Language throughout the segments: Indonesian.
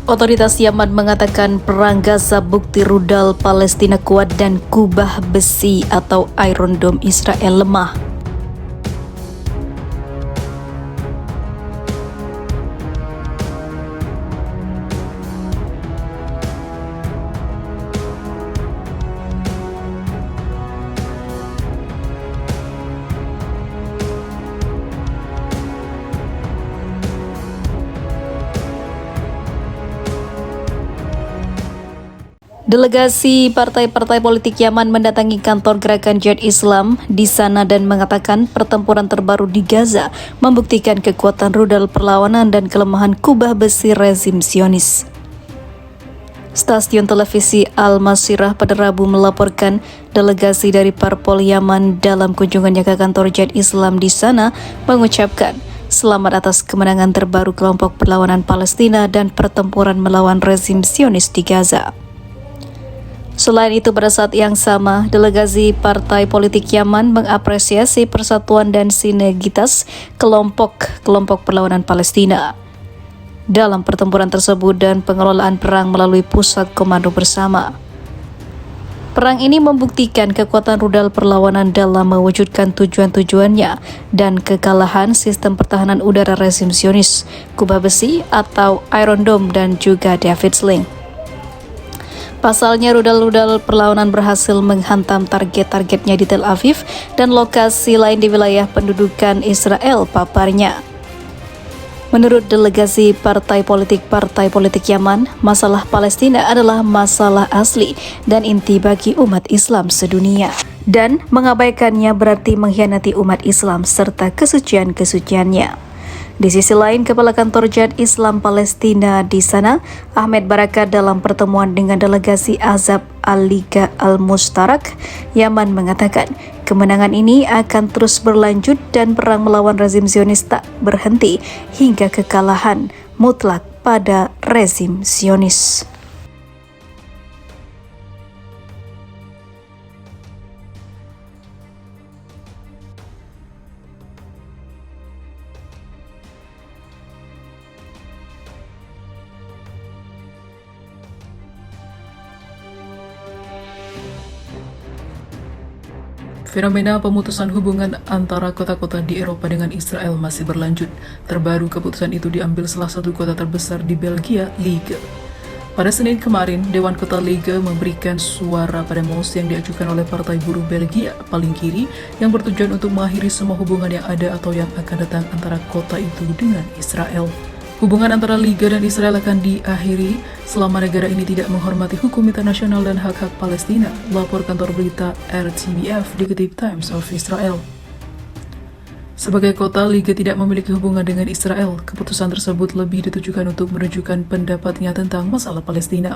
Otoritas Yaman mengatakan perang Gaza bukti rudal Palestina kuat dan kubah besi atau Iron Dome Israel lemah. Delegasi partai-partai politik Yaman mendatangi kantor Gerakan Jihad Islam di sana dan mengatakan pertempuran terbaru di Gaza membuktikan kekuatan rudal perlawanan dan kelemahan kubah besi rezim Zionis. Stasiun televisi Al-Masirah pada Rabu melaporkan delegasi dari Parpol Yaman dalam kunjungannya ke kantor Jihad Islam di sana mengucapkan selamat atas kemenangan terbaru kelompok perlawanan Palestina dan pertempuran melawan rezim Zionis di Gaza. Selain itu, pada saat yang sama, delegasi partai politik Yaman mengapresiasi persatuan dan sinergitas kelompok perlawanan Palestina dalam pertempuran tersebut dan pengelolaan perang melalui pusat komando bersama. Perang ini membuktikan kekuatan rudal perlawanan dalam mewujudkan tujuan-tujuannya dan kekalahan sistem pertahanan udara rezim Zionis, kubah besi atau Iron Dome dan juga David Sling. Pasalnya, rudal-rudal perlawanan berhasil menghantam target-targetnya di Tel Aviv dan lokasi lain di wilayah pendudukan Israel paparnya. Menurut delegasi partai politik Yaman, masalah Palestina adalah masalah asli dan inti bagi umat Islam sedunia. Dan mengabaikannya berarti mengkhianati umat Islam serta kesucian-kesuciannya. Di sisi lain, Kepala Kantor Jihad Islam Palestina di sana, Ahmed Barakat, dalam pertemuan dengan delegasi Azab Al-Liga Al-Mustarak, Yaman mengatakan kemenangan ini akan terus berlanjut dan perang melawan rezim Zionis tak berhenti hingga kekalahan mutlak pada rezim Zionis. Fenomena pemutusan hubungan antara kota-kota di Eropa dengan Israel masih berlanjut. Terbaru, keputusan itu diambil salah satu kota terbesar di Belgia, Liege. Pada Senin kemarin, Dewan Kota Liege memberikan suara pada mosi yang diajukan oleh Partai Buruh Belgia paling kiri yang bertujuan untuk mengakhiri semua hubungan yang ada atau yang akan datang antara kota itu dengan Israel. Hubungan antara Liga dan Israel akan diakhiri selama negara ini tidak menghormati hukum internasional dan hak-hak Palestina, lapor kantor berita RTBF dikutip Times of Israel. Sebagai kota, Liga tidak memiliki hubungan dengan Israel. Keputusan tersebut lebih ditujukan untuk menunjukkan pendapatnya tentang masalah Palestina.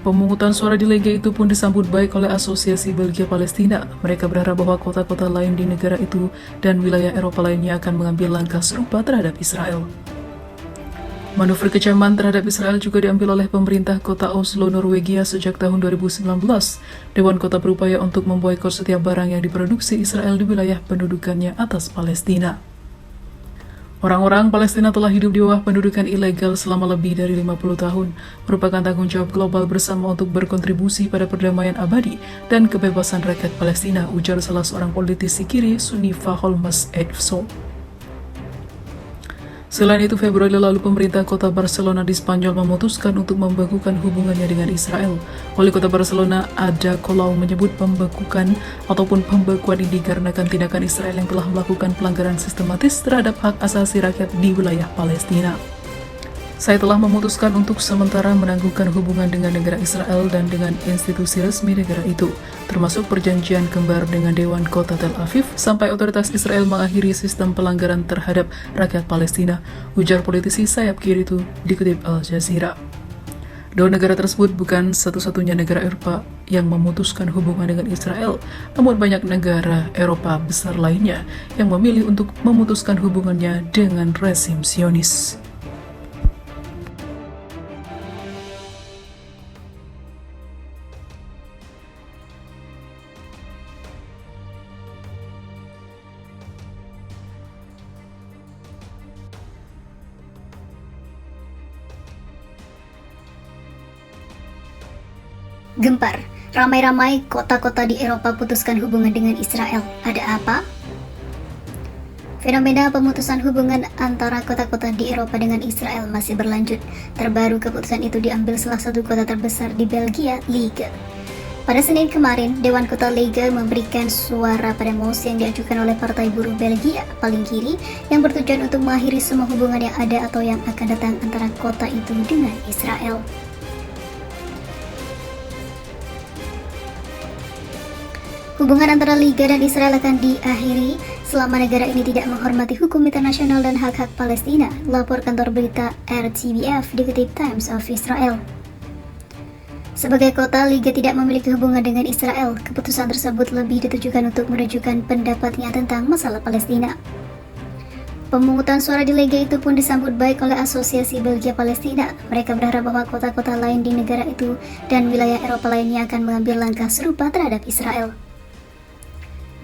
Pemungutan suara di Liga itu pun disambut baik oleh Asosiasi Belgia Palestina. Mereka berharap bahwa kota-kota lain di negara itu dan wilayah Eropa lainnya akan mengambil langkah serupa terhadap Israel. Manuver kecaman terhadap Israel juga diambil oleh pemerintah kota Oslo, Norwegia sejak tahun 2019. Dewan Kota berupaya untuk memboikot setiap barang yang diproduksi Israel di wilayah pendudukannya atas Palestina. Orang-orang Palestina telah hidup di bawah pendudukan ilegal selama lebih dari 50 tahun, merupakan tanggung jawab global bersama untuk berkontribusi pada perdamaian abadi dan kebebasan rakyat Palestina, ujar salah seorang politisi kiri Sunni Faholmas Edso. Selain itu, Februari lalu pemerintah kota Barcelona di Spanyol memutuskan untuk membekukan hubungannya dengan Israel. Wali kota Barcelona, Ada Colau, menyebut pembekuan ini dikarenakan tindakan Israel yang telah melakukan pelanggaran sistematis terhadap hak asasi rakyat di wilayah Palestina. Saya telah memutuskan untuk sementara menangguhkan hubungan dengan negara Israel dan dengan institusi resmi negara itu, termasuk perjanjian kembar dengan Dewan Kota Tel Aviv, sampai otoritas Israel mengakhiri sistem pelanggaran terhadap rakyat Palestina, ujar politisi sayap kiri itu, dikutip Al Jazeera. Dua negara tersebut bukan satu-satunya negara Eropa yang memutuskan hubungan dengan Israel, namun banyak negara Eropa besar lainnya yang memilih untuk memutuskan hubungannya dengan rezim Zionis. Gempar, ramai-ramai kota-kota di Eropa putuskan hubungan dengan Israel. Ada apa? Fenomena pemutusan hubungan antara kota-kota di Eropa dengan Israel masih berlanjut. Terbaru keputusan itu diambil salah satu kota terbesar di Belgia, Liege. Pada Senin kemarin, Dewan Kota Liege memberikan suara pada mosi yang diajukan oleh Partai Buruh Belgia paling kiri yang bertujuan untuk mengakhiri semua hubungan yang ada atau yang akan datang antara kota itu dengan Israel. Hubungan antara Liga dan Israel akan diakhiri selama negara ini tidak menghormati hukum internasional dan hak-hak Palestina, lapor kantor berita RTBF dikutip Times of Israel. Sebagai kota, Liga tidak memiliki hubungan dengan Israel. Keputusan tersebut lebih ditujukan untuk menunjukkan pendapatnya tentang masalah Palestina. Pemungutan suara di Liga itu pun disambut baik oleh Asosiasi Belgia Palestina. Mereka berharap bahwa kota-kota lain di negara itu dan wilayah Eropa lainnya akan mengambil langkah serupa terhadap Israel.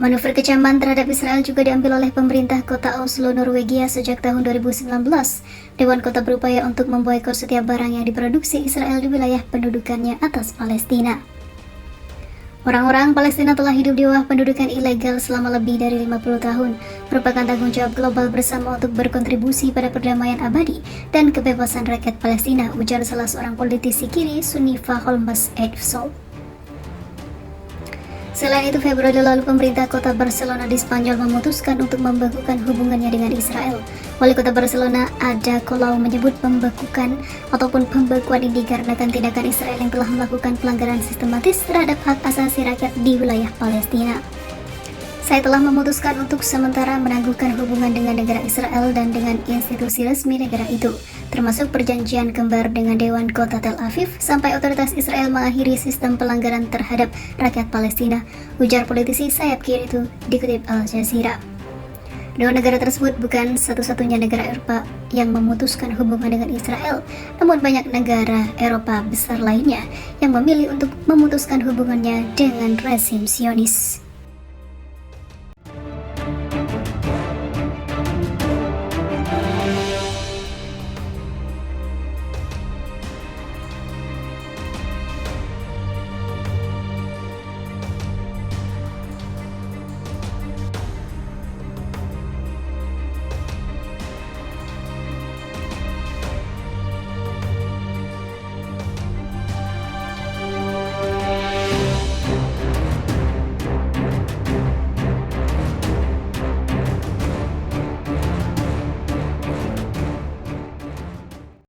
Manuver kecaman terhadap Israel juga diambil oleh pemerintah kota Oslo, Norwegia sejak tahun 2019. Dewan kota berupaya untuk memboikot setiap barang yang diproduksi Israel di wilayah pendudukannya atas Palestina. Orang-orang Palestina telah hidup di bawah pendudukan ilegal selama lebih dari 50 tahun, merupakan tanggung jawab global bersama untuk berkontribusi pada perdamaian abadi dan kebebasan rakyat Palestina, ujar salah seorang politisi kiri Sunifa Holmes Edsel. Selain itu, Februari lalu pemerintah kota Barcelona di Spanyol memutuskan untuk membekukan hubungannya dengan Israel. Wali kota Barcelona, Ada Colau, menyebut pembekuan ini dikarenakan tindakan Israel yang telah melakukan pelanggaran sistematis terhadap hak asasi rakyat di wilayah Palestina. Saya telah memutuskan untuk sementara menangguhkan hubungan dengan negara Israel dan dengan institusi resmi negara itu, termasuk perjanjian kembar dengan Dewan Kota Tel Aviv sampai otoritas Israel mengakhiri sistem pelanggaran terhadap rakyat Palestina, ujar politisi sayap kiri itu dikutip Al Jazeera. Dua negara tersebut bukan satu-satunya negara Eropa yang memutuskan hubungan dengan Israel, namun banyak negara Eropa besar lainnya yang memilih untuk memutuskan hubungannya dengan rezim Zionis.